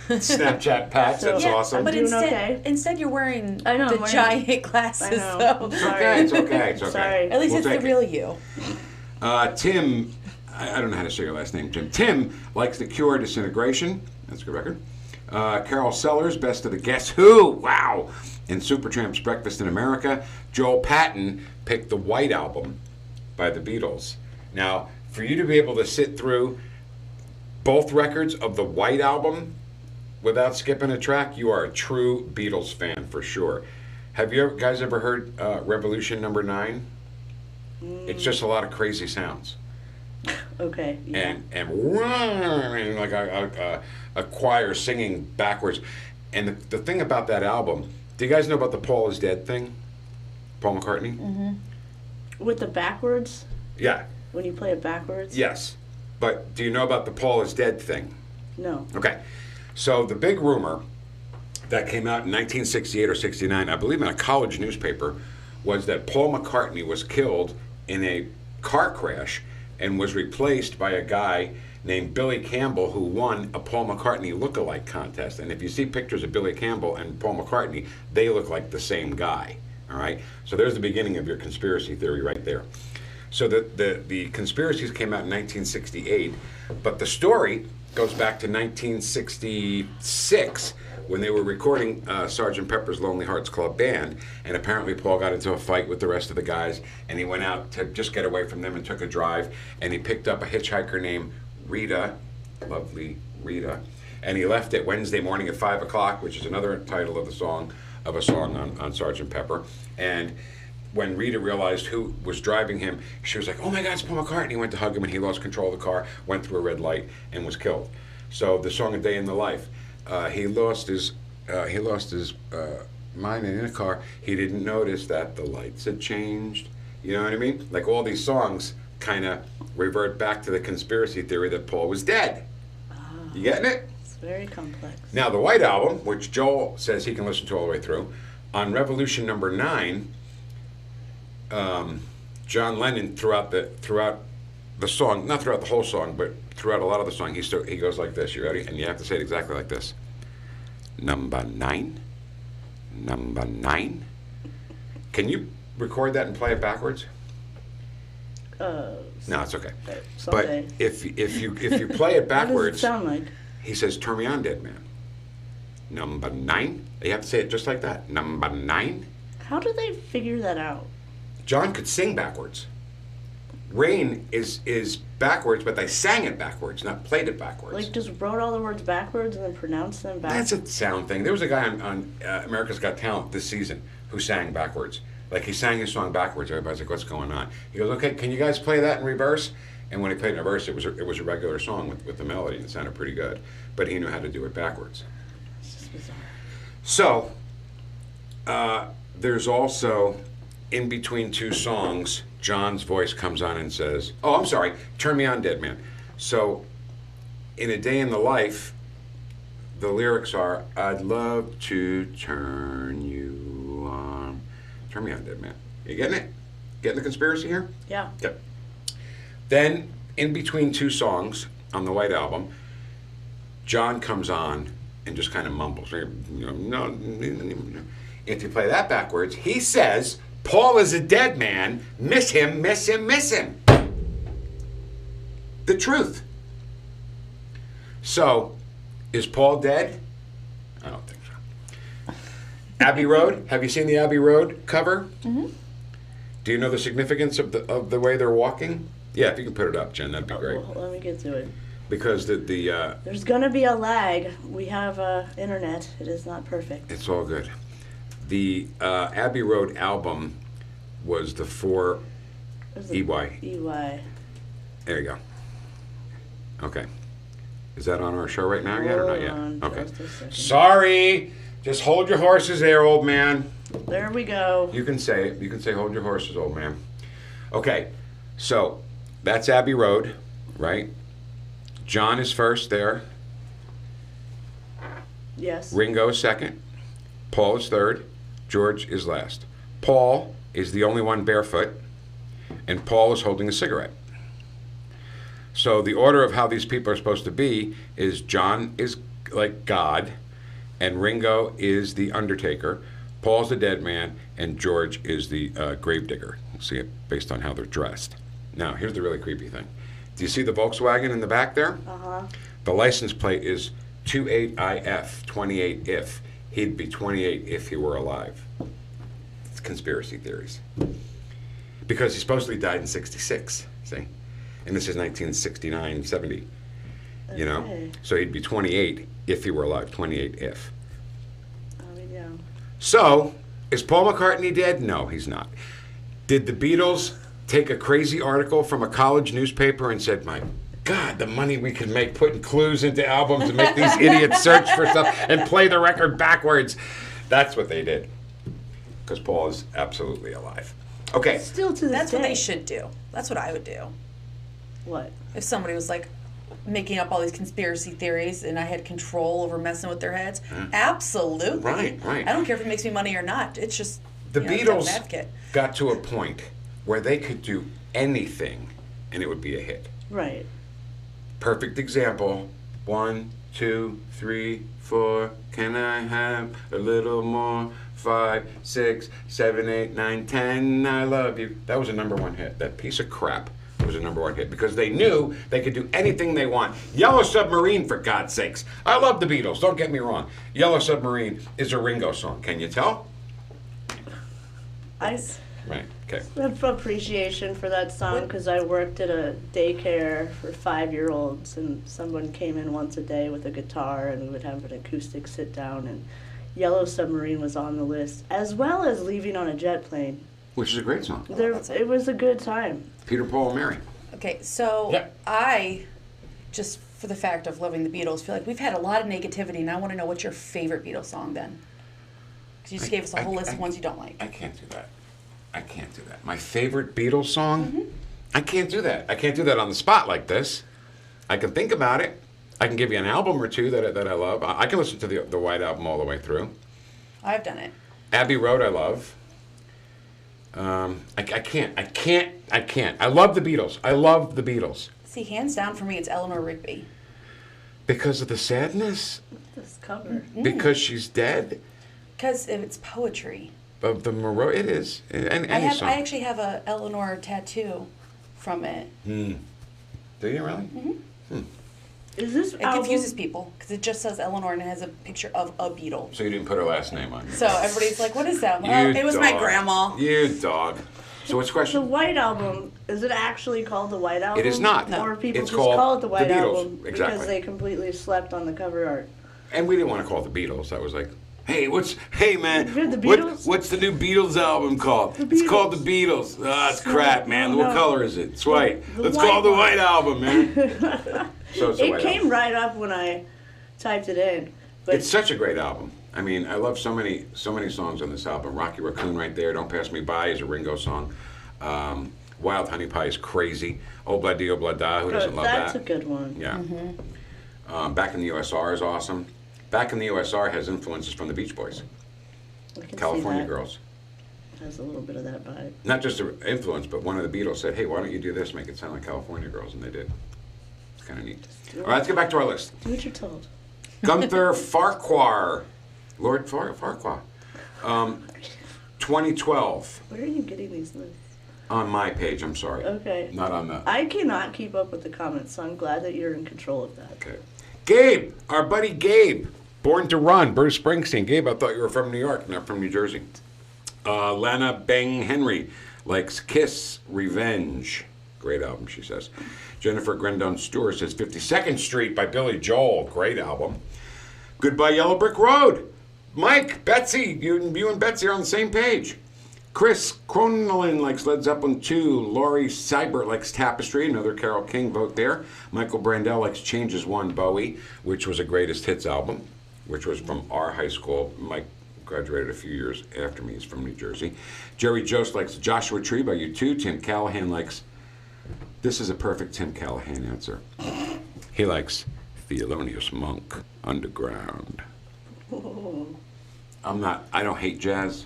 Snapchat patch, So- that's Yeah, awesome. But doing instead, okay. instead you're wearing I know, I'm the wearing- giant glasses, I know. though. It's okay, it's okay, it's okay. Sorry. At least We'll it's the take it. real you. Tim, I don't know how to say your last name, Jim. Tim likes The Cure, Disintegration. That's a good record. Carol Sellers, Best of the Guess Who. Wow. And Supertramp's Breakfast in America. Joel Patton picked the White Album by the Beatles. Now, for you to be able to sit through both records of the White Album without skipping a track, you are a true Beatles fan for sure. Have you guys ever heard Revolution Number 9? It's just a lot of crazy sounds. Okay. Yeah. And like a choir singing backwards. And the thing about that album, do you guys know about the Paul is Dead thing? Paul McCartney? Mm-hmm. With the backwards, Yeah, when you play it backwards. yes. But do you know about the Paul is Dead thing? No. Okay. So the big rumor that came out in 1968 or 69, I believe in a college newspaper, was that Paul McCartney was killed in a car crash and was replaced by a guy named Billy Campbell, who won a Paul McCartney look-alike contest. And if you see pictures of Billy Campbell and Paul McCartney, they look like the same guy. All right? So there's the beginning of your conspiracy theory right there. So the conspiracies came out in 1968, but the story goes back to 1966 when they were recording Sgt. Pepper's Lonely Hearts Club Band, and apparently Paul got into a fight with the rest of the guys, and he went out to just get away from them and took a drive, and he picked up a hitchhiker named Rita, lovely Rita, and he left it Wednesday morning at 5 o'clock, which is another title of a song on Sgt. Pepper, and when Rita realized who was driving him, she was like, "Oh my God, it's Paul McCartney!" He went to hug him, and he lost control of the car, went through a red light, and was killed. So the song "A Day in the Life," he lost his mind in a car. He didn't notice that the lights had changed. You know what I mean? Like all these songs kind of revert back to the conspiracy theory that Paul was dead. You getting it? It's very complex. Now the White Album, which Joel says he can listen to all the way through, on Revolution Number 9. John Lennon throughout the song, not throughout the whole song, but throughout a lot of the song, he goes like this. You ready? And you have to say it exactly like this. Number 9, number 9. Can you record that and play it backwards? No, it's okay. Someday. But if you play it What backwards, does it sound like? he says, "Turn me on, dead man." Number 9. You have to say it just like that. Number 9. How do they figure that out? John could sing backwards. Rain is backwards, but they sang it backwards, not played it backwards. Like just wrote all the words backwards and then pronounced them backwards. That's a sound thing. There was a guy on America's Got Talent this season who sang backwards. Like he sang his song backwards. Everybody's like, "What's going on?" He goes, "Okay, can you guys play that in reverse?" And when he played in reverse, it was a regular song with the melody, and it sounded pretty good. But he knew how to do it backwards. It's just bizarre. So there's also in between two songs, John's voice comes on and says, "Oh, I'm sorry, turn me on, dead man." So in A Day in the Life, the lyrics are, "I'd love to turn you on." Turn me on, dead man. You getting it? Getting the conspiracy here? Yeah. Yep. Then, in between two songs on the White Album, John comes on and just kind of mumbles. No. If you play that backwards, he says, "Paul is a dead man. Miss him, miss him, miss him." The truth. So, is Paul dead? I don't think so. Abbey Road. Have you seen the Abbey Road cover? Mm-hmm. Do you know the significance of the way they're walking? Yeah, if you can put it up, Jen, that'd be great. Well, let me get to it. Because the There's gonna be a lag. We have internet. It is not perfect. it's all good. The Abbey Road album was the 4 There's a EY. EY. There you go. Okay. Is that on our show right now yet or not yet? Hold on Okay. just a second. Sorry. Just hold your horses there, old man. There we go. You can say it. You can say hold your horses, old man. Okay. So that's Abbey Road, right? John is first there. Yes. Ringo is second. Paul is third. George is last. Paul is the only one barefoot, and Paul is holding a cigarette. So the order of how these people are supposed to be is John is like God, and Ringo is the undertaker, Paul's the dead man, and George is the gravedigger. See it based on how they're dressed. Now, here's the really creepy thing. Do you see the Volkswagen in the back there? Uh-huh. The license plate is 28IF, 28 if. He'd be 28 if he were alive. It's conspiracy theories. Because he supposedly died in 66, see? And this is 1969, 70, you know? Okay. So he'd be 28 if he were alive, 28 if. I mean, yeah. So, is Paul McCartney dead? No, he's not. Did the Beatles take a crazy article from a college newspaper and said, "My God, the money we could make putting clues into albums and make these idiots search for stuff and play the record backwards"? That's what they did. Because Paul is absolutely alive. Okay. Still to this That's day. what they should do. That's what I would do. What? If somebody was like making up all these conspiracy theories and I had control over messing with their heads, absolutely. Right. I don't care if it makes me money or not. It's just The you know, devil's Beatles advocate. got to a point where they could do anything and it would be a hit. Right. Perfect example. 1, 2, 3, 4. Can I have a little more? 5, 6, 7, 8, 9, 10. I love you. That was a #1 hit. That piece of crap was a #1 hit because they knew they could do anything they want. Yellow Submarine, for God's sakes. I love the Beatles. Don't get me wrong. Yellow Submarine is a Ringo song. Can you tell? I Right. Okay. have appreciation for that song because I worked at a daycare for 5-year-olds, and someone came in once a day with a guitar, and we would have an acoustic sit down, and Yellow Submarine was on the list, as well as Leaving on a Jet Plane. Which is a great song. It was a good time. Peter, Paul, and Mary. Okay, so Yeah. I, just for the fact of loving the Beatles, feel like we've had a lot of negativity, and I want to know what's your favorite Beatles song then? Because you just gave us a whole list of ones you don't like. I can't do that. I can't do that. My favorite Beatles song? I can't do that. I can't do that on the spot like this. I can think about it. I can give you an album or two that I love. I can listen to the White Album all the way through. I've done it. Abbey Road I love. I can't. I love the Beatles. I love the Beatles. See, hands down for me, it's Eleanor Rigby. Because of the sadness? This cover. Because she's dead? Because it's poetry. Of the Moreau, it is. And any song. I actually have a Eleanor tattoo from it. Do you really? Is this It album? confuses people because it just says Eleanor and it has a picture of a beetle. So you didn't put her last name on. So everybody's like, "What is that?" Well, You it was my dog. grandma. You dog. So what's the The question? White Album, is it actually called the White Album? It is not. No. Or people It's just called call it the White The Beatles. Album Exactly. because they completely slept on the cover art. And we didn't want to call it the Beatles. That was like, hey man, You heard the Beatles? what's the new Beatles album called? The It's called Beatles. The Beatles. Ah, it's No, crap, man. no, What no. color is it? It's white. The Let's white call it the one. White Album, man. So it's the It White came Album. right up when I typed it in. But It's such a great album. I mean, I love so many songs on this album. Rocky Raccoon right there. Don't Pass Me By is a Ringo song. Wild Honey Pie is crazy. Obla Di Obla Da, who doesn't love that's that? a good one. Yeah. Back in the USR is awesome. Back in the USR has influences from the Beach Boys, I can California see that. Girls. Has a little bit of that vibe. Not just an influence, but one of the Beatles said, hey, why don't you do this, make it sound like California Girls, and they did. It's kind of neat. All right, let's get back to our list. Do what you're told. Gunther Farquhar. Lord Farquhar. 2012. Where are you getting these lists? On my page, I'm sorry. Okay. Not on the... I cannot keep up with the comments, so I'm glad that you're in control of that. Okay. Gabe, our buddy Gabe. Born to Run, Bruce Springsteen. Gabe, I thought you were from New York, not from New Jersey. Lana Bang Henry likes Kiss Revenge. Great album, she says. Jennifer Grendon Stewart says 52nd Street by Billy Joel. Great album. Goodbye Yellow Brick Road. Mike, Betsy, you and Betsy are on the same page. Chris Cronlin likes Led Zeppelin 2. Laurie Seibert likes Tapestry, another Carole King vote there. Michael Brandell likes Changes One Bowie, which was a greatest hits album, which was from our high school. Mike graduated a few years after me. He's from New Jersey. Jerry Jost likes Joshua Tree by U2. Tim Callahan likes, this is a perfect Tim Callahan answer. He likes Thelonious Monk, Underground. I don't hate jazz.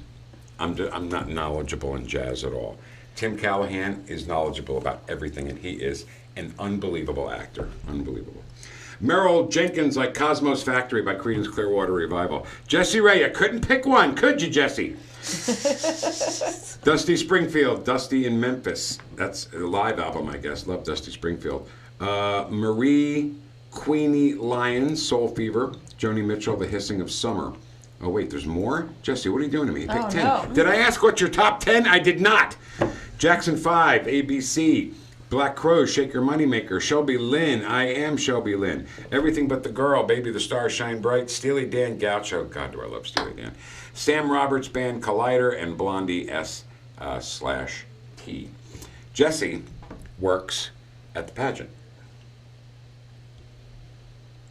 I'm not knowledgeable in jazz at all. Tim Callahan is knowledgeable about everything, and he is an unbelievable actor. Unbelievable. Merrill Jenkins like Cosmos Factory by Creedence Clearwater Revival. Jesse Ray, you couldn't pick one, could you, Jesse? Dusty Springfield, Dusty in Memphis. That's a live album, I guess. Love Dusty Springfield. Marie Queenie Lyons, Soul Fever. Joni Mitchell, The Hissing of Summer. Oh, wait, there's more? Jesse, what are you doing to me? You picked 10. no. Did I ask what's your top 10? I did not. Jackson 5, ABC. Black Crow, Shake Your Moneymaker. Shelby Lynn, I Am Shelby Lynn. Everything But the Girl, Baby the Stars Shine Bright. Steely Dan Gaucho. God, do I love Steely Dan. Sam Roberts Band, Collider, and Blondie S/T. Jesse works at the pageant.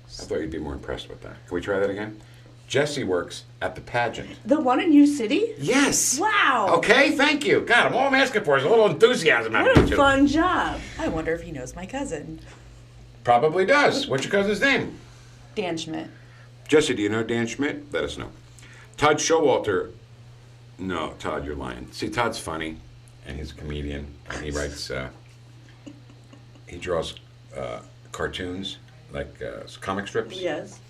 I thought you'd be more impressed with that. Can we try that again? Jesse works at the pageant. The one in U City? Yes. Wow. Okay, thank you. God, all I'm asking for is a little enthusiasm out What of a you two. fun job. I wonder if he knows my cousin, Probably does. What's your cousin's name? Dan Schmidt. Jesse, do you know Dan Schmidt? Let us know. Todd Showalter. No, Todd, you're lying. See, Todd's funny, and he's a comedian, and he writes, he draws cartoons, like comic strips. Yes.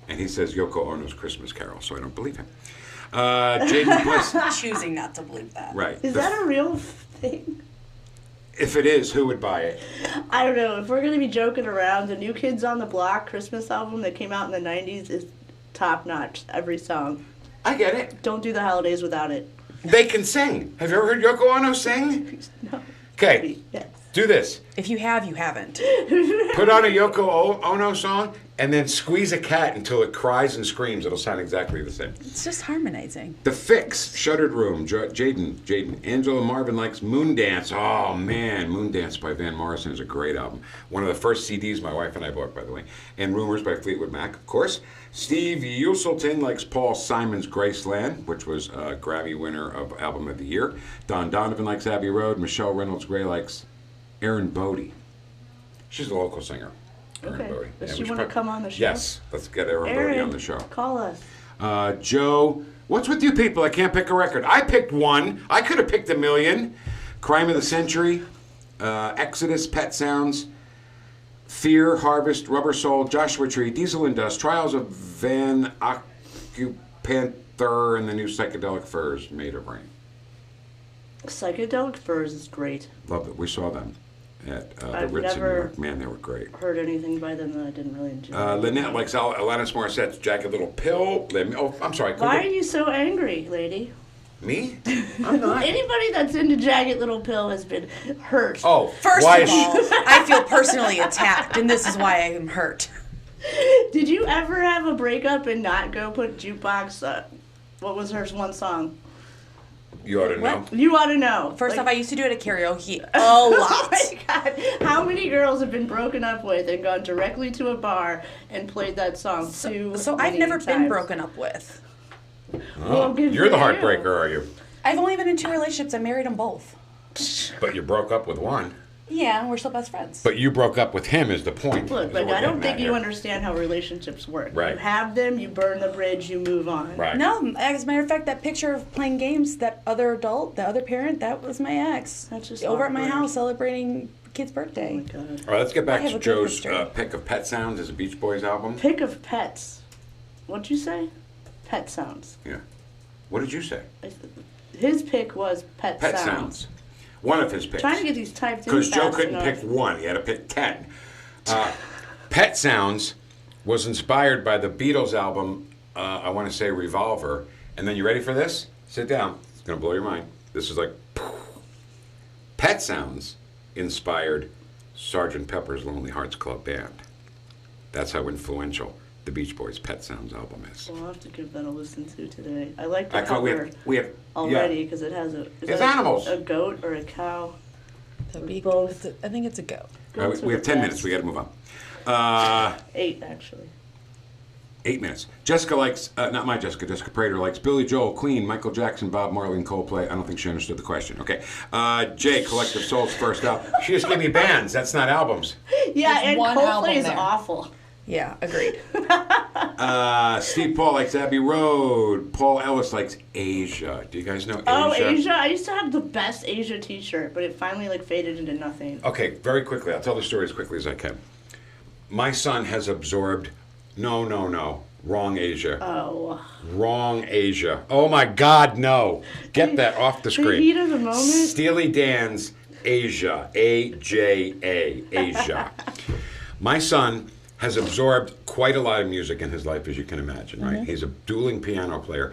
And he says Yoko Ono's Christmas Carol, so I don't believe him. Jaden Bliss. Choosing not to believe that. Right. Is that a real thing? If it is, who would buy it? I don't know. If we're going to be joking around, the New Kids on the Block Christmas album that came out in the 90s is top notch. Every song. I get it. Don't do the holidays without it. They can sing. Have you ever heard Yoko Ono sing? No. Okay, Yes. do this. If you have, you haven't. Put on a Yoko Ono song and then squeeze a cat until it cries and screams. It'll sound exactly the same. It's just harmonizing. The Fix, Shuttered Room, Jaden. Angela Marvin likes Moondance. Oh, man. Moondance by Van Morrison is a great album. One of the first CDs my wife and I bought, by the way. And Rumors by Fleetwood Mac, of course. Steve Uselton likes Paul Simon's Graceland, which was a Grammy winner of Album of the Year. Don Donovan likes Abbey Road. Michelle Reynolds-Gray likes Erin Bodie. She's a local singer. Erin Okay. Bodie. Does Yeah, she we should want to prob- come on the show? Yes. Let's get Erin Bodie on the show. Call us. Joe, what's with you people? I can't pick a record. I picked one. I could have picked a million. Crime of the Century, Exodus, Pet Sounds, Fear, Harvest, Rubber Soul, Joshua Tree, Diesel and Dust, Trials of Van Occupanther, and the new Psychedelic Furs, Made of Rain. Psychedelic Furs is great. Loved it. We saw them at the I've Ritz in New never- York. Man, they were great. Heard anything by them that I didn't really enjoy. Lynette likes Alanis Morissette's Jagged Little Pill. I'm sorry. Why are you so angry, lady? Me? I'm not. Anybody that's into Jagged Little Pill has been hurt. Oh, First why of all, I feel personally attacked, and this is why I am hurt. Did you ever have a breakup and not go put Jukebox? What was her one song? You ought to know. What? You ought to know. First Like- off, I used to do it at karaoke a Oh lot. my god! How many girls have been broken up with and gone directly to a bar and played that song too? So I've many never been times? broken up with. Well, good You're for the you. heartbreaker, are you? I've only been in 2 relationships. I married them both. But you broke up with one. Yeah, and we're still best friends. But you broke up with him is the point. Look, is but what I we're don't getting think at you here. understand how relationships work. Right. You have them, you burn the bridge, you move on. Right. No, as a matter of fact, that picture of playing games, that other adult, the other parent, that was my ex. That's just over at my awkward. house celebrating kid's Oh my birthday. god. All right, let's get back I have to a good Joe's history. pick of Pet Sounds as a Beach Boys album. Pick of pets. What'd you say? Pet sounds. Yeah. What did you say? His pick was pet, Pet Sounds. One of his picks. Trying to get these typed in Because Joe fast couldn't enough. pick one, he had to pick 10. Pet Sounds was inspired by the Beatles album, I want to say Revolver. And then you ready for this? Sit down. It's going to blow your mind. This is like... Pet Sounds inspired Sgt. Pepper's Lonely Hearts Club Band. That's how influential the Beach Boys' Pet Sounds album is. Well, I'll have to give that a listen to today. I like the I thought we cover have already yeah. because it has a. Is It's that animals. A goat or a cow? That'd be Both. I think it's a go. All right, Goats are we have the 10 best. minutes. We got to move on. 8 actually. 8 minutes. Jessica likes, not my Jessica, Jessica Prater likes Billy Joel, Queen, Michael Jackson, Bob Marley, and Coldplay. I don't think she understood the question. Okay. Jay, Collective Soul's first album. She just gave me bands. That's not albums. Yeah, There's and one album Coldplay is there. awful. Yeah, agreed. Steve Paul likes Abbey Road. Paul Ellis likes Asia. Do you guys know Asia? Oh, Asia! I used to have the best Asia T-shirt, but it finally faded into nothing. Okay, very quickly. I'll tell the story as quickly as I can. My son has absorbed... No. Wrong Asia. Oh. Wrong Asia. Oh my God, no. Get that off the screen. The heat of the moment. Steely Dan's Asia. A-J-A. Asia. My son has absorbed quite a lot of music in his life, as you can imagine, right? He's a dueling piano player.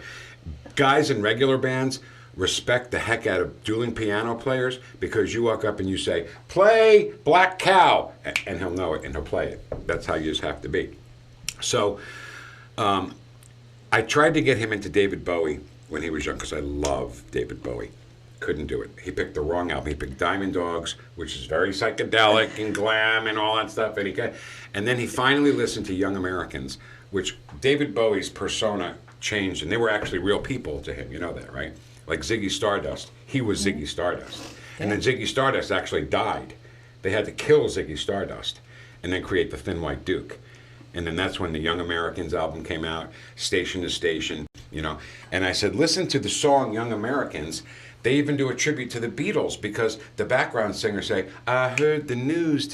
Guys in regular bands respect the heck out of dueling piano players because you walk up and you say, play Black Cow, and he'll know it and he'll play it. That's how you just have to be. So I tried to get him into David Bowie when he was young because I love David Bowie. Couldn't do it. He picked the wrong album. He picked Diamond Dogs, which is very psychedelic and glam and all that stuff. And then he finally listened to Young Americans, which David Bowie's persona changed, and they were actually real people to him. You know that, right? Like Ziggy Stardust. He was Ziggy Stardust. And then Ziggy Stardust actually died. They had to kill Ziggy Stardust and then create the Thin White Duke. And then that's when the Young Americans album came out, Station to Station, you know. And I said, listen to the song Young Americans. They even do a tribute to the Beatles because the background singers say, I heard the news today.